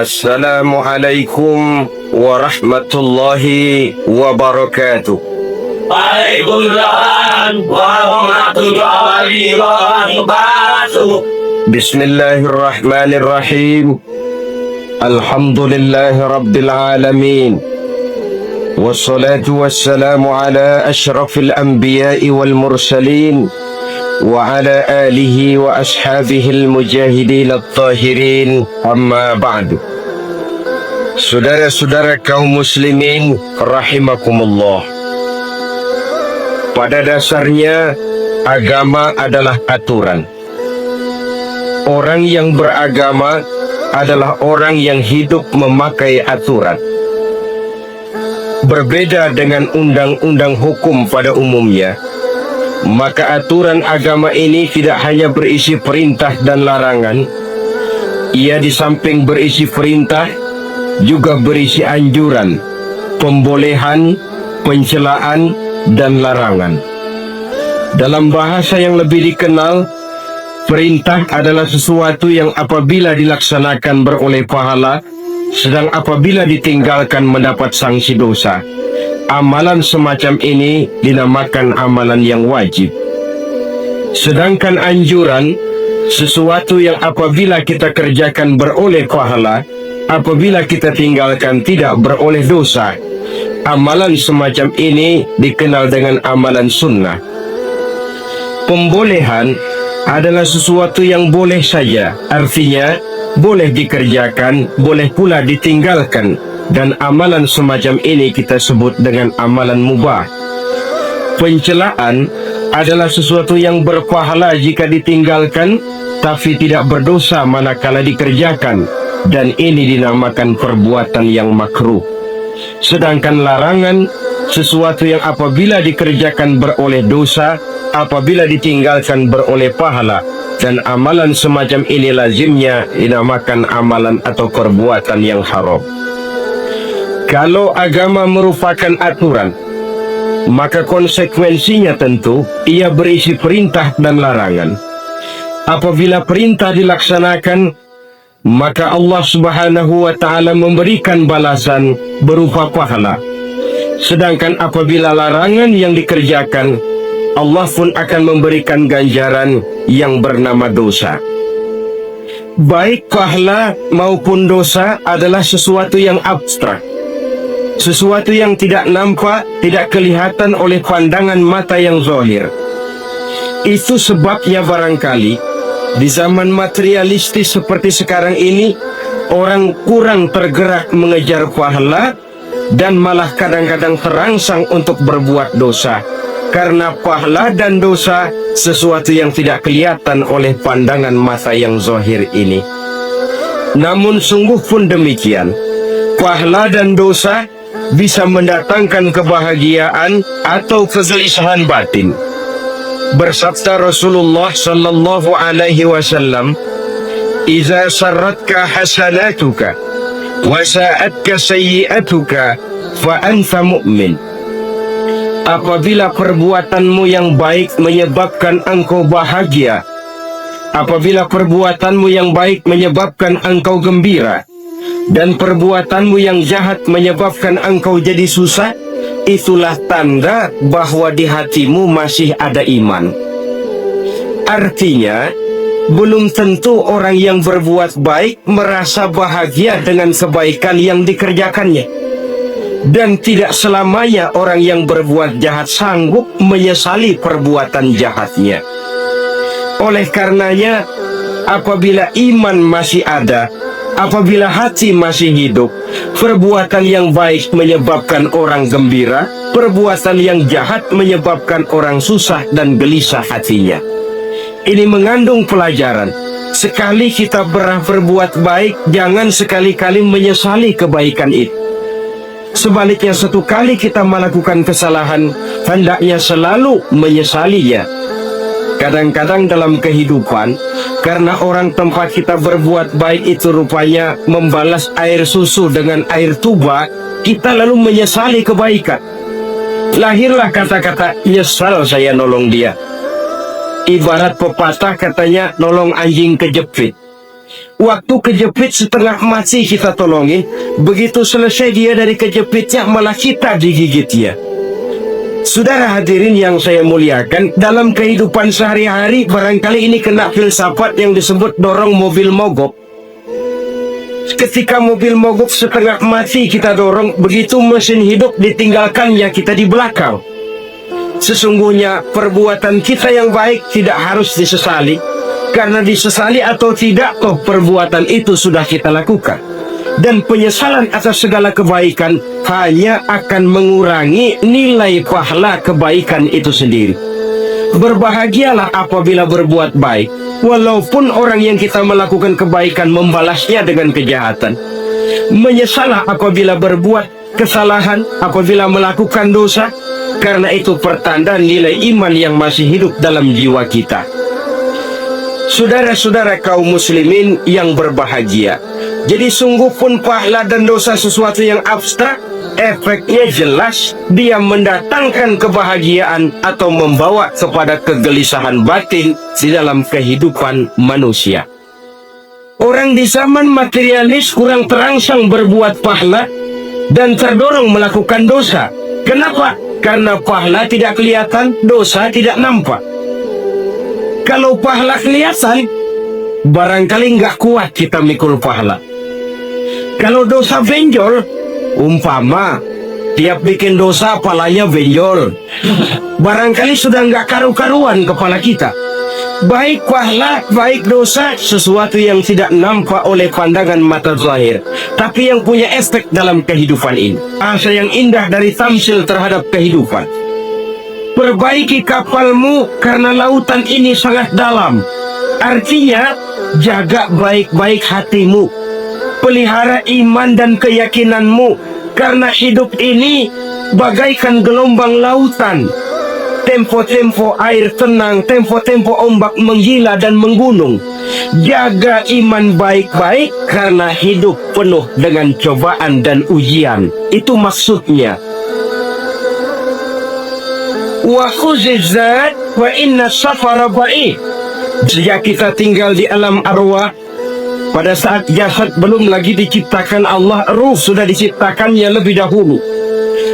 Assalamualaikum warahmatullahi wabarakatuh. Waalaikumsalam warahmatullahi wabarakatuh. Bismillahirrahmanirrahim. Alhamdulillahi rabbil alamin. Wassalatu wassalamu ala ashrafil anbiya'i wal mursalin wa ala alihi wa ashabihil mujahidin at-tahirin, amma ba'du. Saudara-saudara kaum muslimin rahimakumullah, pada dasarnya agama adalah aturan. Orang yang beragama adalah orang yang hidup memakai aturan. Berbeda dengan undang-undang hukum pada umumnya, maka aturan agama ini tidak hanya berisi perintah dan larangan. Ia di samping berisi perintah juga berisi anjuran, pembolehan, pencelaan, dan larangan. Dalam bahasa yang lebih dikenal, perintah adalah sesuatu yang apabila dilaksanakan beroleh pahala, sedang apabila ditinggalkan mendapat sanksi dosa. Amalan semacam ini dinamakan amalan yang wajib. Sedangkan anjuran, sesuatu yang apabila kita kerjakan beroleh pahala, apabila kita tinggalkan tidak beroleh dosa. Amalan semacam ini dikenal dengan amalan sunnah. Pembolehan adalah sesuatu yang boleh saja, artinya boleh dikerjakan, boleh pula ditinggalkan. Dan amalan semacam ini kita sebut dengan amalan mubah. Pencelaan adalah sesuatu yang berpahala jika ditinggalkan, tapi tidak berdosa manakala dikerjakan, dan ini dinamakan perbuatan yang makruh. Sedangkan larangan, sesuatu yang apabila dikerjakan beroleh dosa, apabila ditinggalkan beroleh pahala, dan amalan semacam ini lazimnya dinamakan amalan atau perbuatan yang haram. Kalau agama merupakan aturan, maka konsekuensinya tentu ia berisi perintah dan larangan. Apabila perintah dilaksanakan, maka Allah Subhanahu wa ta'ala memberikan balasan berupa pahala. Sedangkan apabila larangan yang dikerjakan, Allah pun akan memberikan ganjaran yang bernama dosa. Baik pahala maupun dosa adalah sesuatu yang abstrak, sesuatu yang tidak nampak, tidak kelihatan oleh pandangan mata yang zahir. Itu sebabnya barangkali di zaman materialistis seperti sekarang ini, orang kurang tergerak mengejar pahala dan malah kadang-kadang terangsang untuk berbuat dosa. Karena pahala dan dosa sesuatu yang tidak kelihatan oleh pandangan mata yang zahir ini. Namun sungguh pun demikian, pahala dan dosa bisa mendatangkan kebahagiaan atau kegelisahan batin. Bersabda Rasulullah sallallahu alaihi wasallam, "Idza sarratka hasanatuka wa sa'atka sayyi'atuka fa anta mu'min." Apabila perbuatanmu yang baik menyebabkan engkau bahagia, apabila perbuatanmu yang baik menyebabkan engkau gembira, dan perbuatanmu yang jahat menyebabkan engkau jadi susah, itulah tanda bahwa di hatimu masih ada iman. Artinya, belum tentu orang yang berbuat baik merasa bahagia dengan kebaikan yang dikerjakannya. Dan tidak selamanya orang yang berbuat jahat sanggup menyesali perbuatan jahatnya. Oleh karenanya, apabila iman masih ada, apabila hati masih hidup, perbuatan yang baik menyebabkan orang gembira, perbuatan yang jahat menyebabkan orang susah dan gelisah hatinya. Ini mengandung pelajaran. Sekali kita berbuat baik, jangan sekali-kali menyesali kebaikan itu. Sebaliknya, satu kali kita melakukan kesalahan, hendaknya selalu menyesalinya. Kadang-kadang dalam kehidupan, karena orang tempat kita berbuat baik itu rupanya membalas air susu dengan air tuba, kita lalu menyesali kebaikan. Lahirlah kata-kata, "Nyesal saya nolong dia." Ibarat pepatah katanya, nolong anjing kejepit. Waktu kejepit setengah mati kita tolongin. Begitu selesai dia dari kejepitnya, malah kita digigit dia. Saudara hadirin yang saya muliakan, dalam kehidupan sehari-hari barangkali ini kena filsafat yang disebut dorong mobil mogok. Ketika mobil mogok setengah mati kita dorong, begitu mesin hidup ditinggalkannya kita di belakang. Sesungguhnya perbuatan kita yang baik tidak harus disesali, karena disesali atau tidak, toh perbuatan itu sudah kita lakukan. Dan penyesalan atas segala kebaikan hanya akan mengurangi nilai pahala kebaikan itu sendiri. Berbahagialah apabila berbuat baik, walaupun orang yang kita melakukan kebaikan membalasnya dengan kejahatan. Menyesalah apabila berbuat kesalahan, apabila melakukan dosa, karena itu pertanda nilai iman yang masih hidup dalam jiwa kita. Saudara-saudara kaum muslimin yang berbahagia, jadi sungguh pun pahala dan dosa sesuatu yang abstrak, efeknya jelas, dia mendatangkan kebahagiaan atau membawa kepada kegelisahan batin di dalam kehidupan manusia. Orang di zaman materialis kurang terangsang berbuat pahala dan terdorong melakukan dosa. Kenapa? Karena pahala tidak kelihatan, dosa tidak nampak. Kalau pahala kelihatan, barangkali nggak kuat kita mikul pahala. Kalau dosa benjol, umpama tiap bikin dosa palanya benjol, barangkali sudah nggak karu-karuan kepala kita. Baik pahala, baik dosa, sesuatu yang tidak nampak oleh pandangan mata zahir, tapi yang punya efek dalam kehidupan ini. Asa yang indah dari tamsil terhadap kehidupan. Perbaiki kapalmu karena lautan ini sangat dalam. Artinya, jaga baik-baik hatimu. Pelihara iman dan keyakinanmu, karena hidup ini bagaikan gelombang lautan. Tempo-tempo air tenang, tempo-tempo ombak menggila dan menggunung. Jaga iman baik-baik karena hidup penuh dengan cobaan dan ujian. Itu maksudnya. Wa khuzizat wa inna safara ba'id. Sejak kita tinggal di alam arwah, pada saat jasad belum lagi diciptakan Allah, ruh sudah diciptakannya lebih dahulu.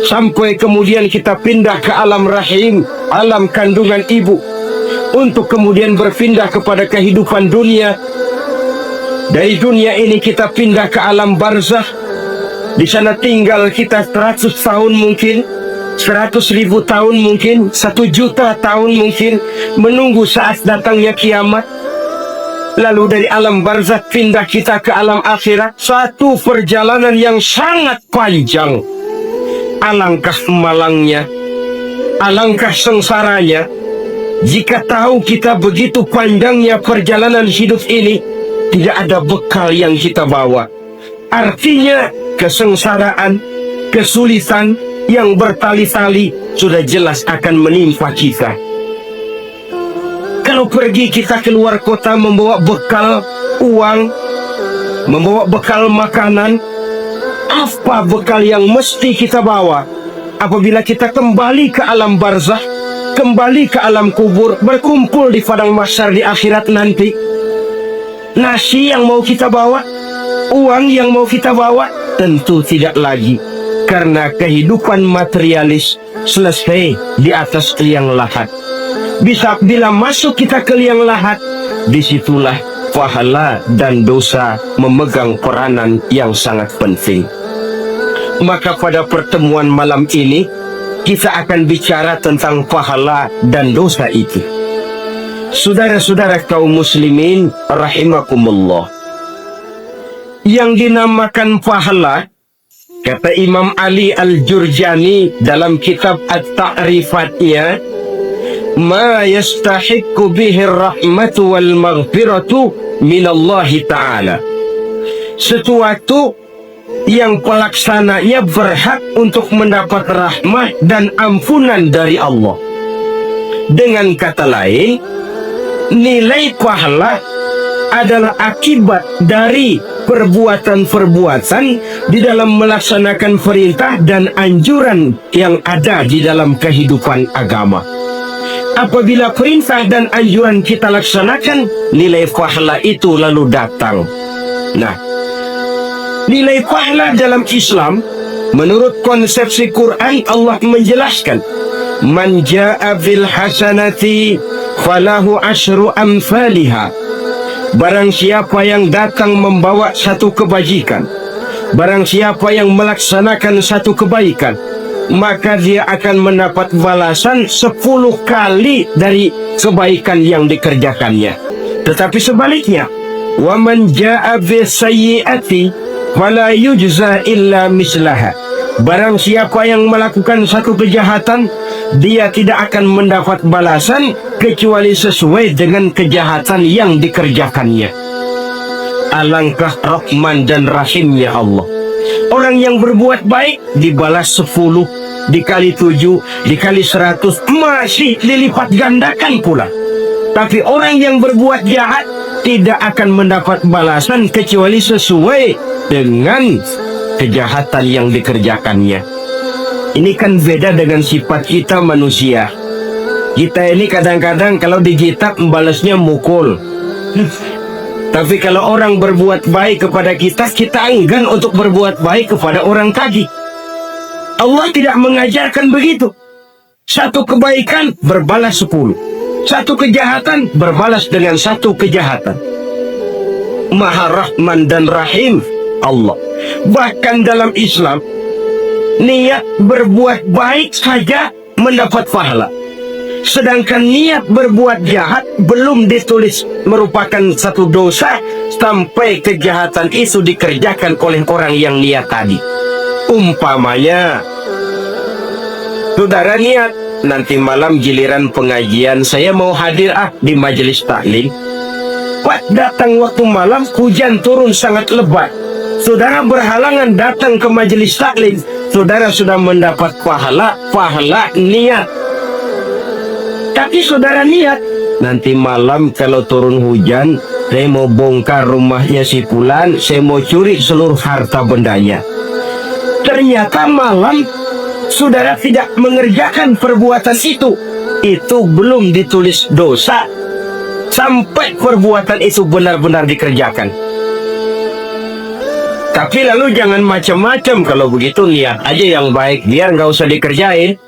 Sampai kemudian kita pindah ke alam rahim, alam kandungan ibu, untuk kemudian berpindah kepada kehidupan dunia. Dari dunia ini kita pindah ke alam barzakh. Di sana tinggal kita 100 tahun mungkin, 100.000 tahun mungkin, 1 juta tahun mungkin, menunggu saat datangnya kiamat. Lalu dari alam barzakh pindah kita ke alam akhirat. Satu perjalanan yang sangat panjang. Alangkah malangnya, alangkah sengsaranya jika tahu kita begitu panjangnya perjalanan hidup ini, tidak ada bekal yang kita bawa. Artinya kesengsaraan, kesulitan yang bertali-tali sudah jelas akan menimpa kita. Kalau pergi kita keluar kota membawa bekal uang, membawa bekal makanan, apa bekal yang mesti kita bawa? Apabila kita kembali ke alam barzakh, kembali ke alam kubur, berkumpul di padang mahsyar di akhirat nanti, nasi yang mau kita bawa, uang yang mau kita bawa, tentu tidak lagi. Karena kehidupan materialis selesai di atas liang lahat. Bisa bila masuk kita ke liang lahat, disitulah pahala dan dosa memegang peranan yang sangat penting. Maka pada pertemuan malam ini kita akan bicara tentang pahala dan dosa itu. Saudara-saudara kaum muslimin rahimakumullah, yang dinamakan pahala, kata Imam Ali Al-Jurjani dalam kitab At-Ta'rifatnya, ma yastahiqqu bihi ar-rahmatu wal maghfiratu minallahi ta'ala. Sesuatu yang pelaksananya berhak untuk mendapat rahmah dan ampunan dari Allah. Dengan kata lain, nilai pahala adalah akibat dari perbuatan-perbuatan di dalam melaksanakan perintah dan anjuran yang ada di dalam kehidupan agama. Apabila perintah dan anjuran kita laksanakan, nilai pahala itu lalu datang. Nah, nilai pahala dalam Islam menurut konsepsi Quran, Allah menjelaskan, man jaa bil hasanati falahu asyru amsalha. Barang siapa yang datang membawa satu kebajikan, barang siapa yang melaksanakan satu kebaikan, maka dia akan mendapat balasan 10 kali dari kebaikan yang dikerjakannya. Tetapi sebaliknya, wa man jaa bis sayyi'ati fala yujza illa mislaha. Barang siapa yang melakukan satu kejahatan, dia tidak akan mendapat balasan kecuali sesuai dengan kejahatan yang dikerjakannya. Alangkah Rahman dan Rahimnya Allah. Orang yang berbuat baik dibalas 10, dikali 7, dikali 100, masih dilipat gandakan pula. Tapi orang yang berbuat jahat tidak akan mendapat balasan kecuali sesuai dengan kejahatan yang dikerjakannya. Ini kan beda dengan sifat kita manusia. Kita ini kadang-kadang kalau digitak membalasnya mukul. Tapi kalau orang berbuat baik kepada kita, kita enggan untuk berbuat baik kepada orang tadi. Allah tidak mengajarkan begitu. Satu kebaikan berbalas 10. Satu kejahatan berbalas dengan satu kejahatan. Maha Rahman dan Rahim Allah. Bahkan dalam Islam, niat berbuat baik saja mendapat pahala. Sedangkan niat berbuat jahat belum ditulis merupakan satu dosa sampai kejahatan itu dikerjakan oleh orang yang niat tadi. Umpamanya, saudara niat, nanti malam giliran pengajian saya mau hadir di majelis taklim. Datang waktu malam, hujan turun sangat lebat. Saudara berhalangan datang ke majelis taklim. Saudara sudah mendapat pahala niat. Tapi saudara niat, nanti malam kalau turun hujan, saya mau bongkar rumahnya si fulan, saya mau curi seluruh harta bendanya. Ternyata malam saudara tidak mengerjakan perbuatan itu belum ditulis dosa sampai perbuatan itu benar-benar dikerjakan. Tapi lalu jangan macam-macam. Kalau begitu niat aja yang baik, biar nggak usah dikerjain.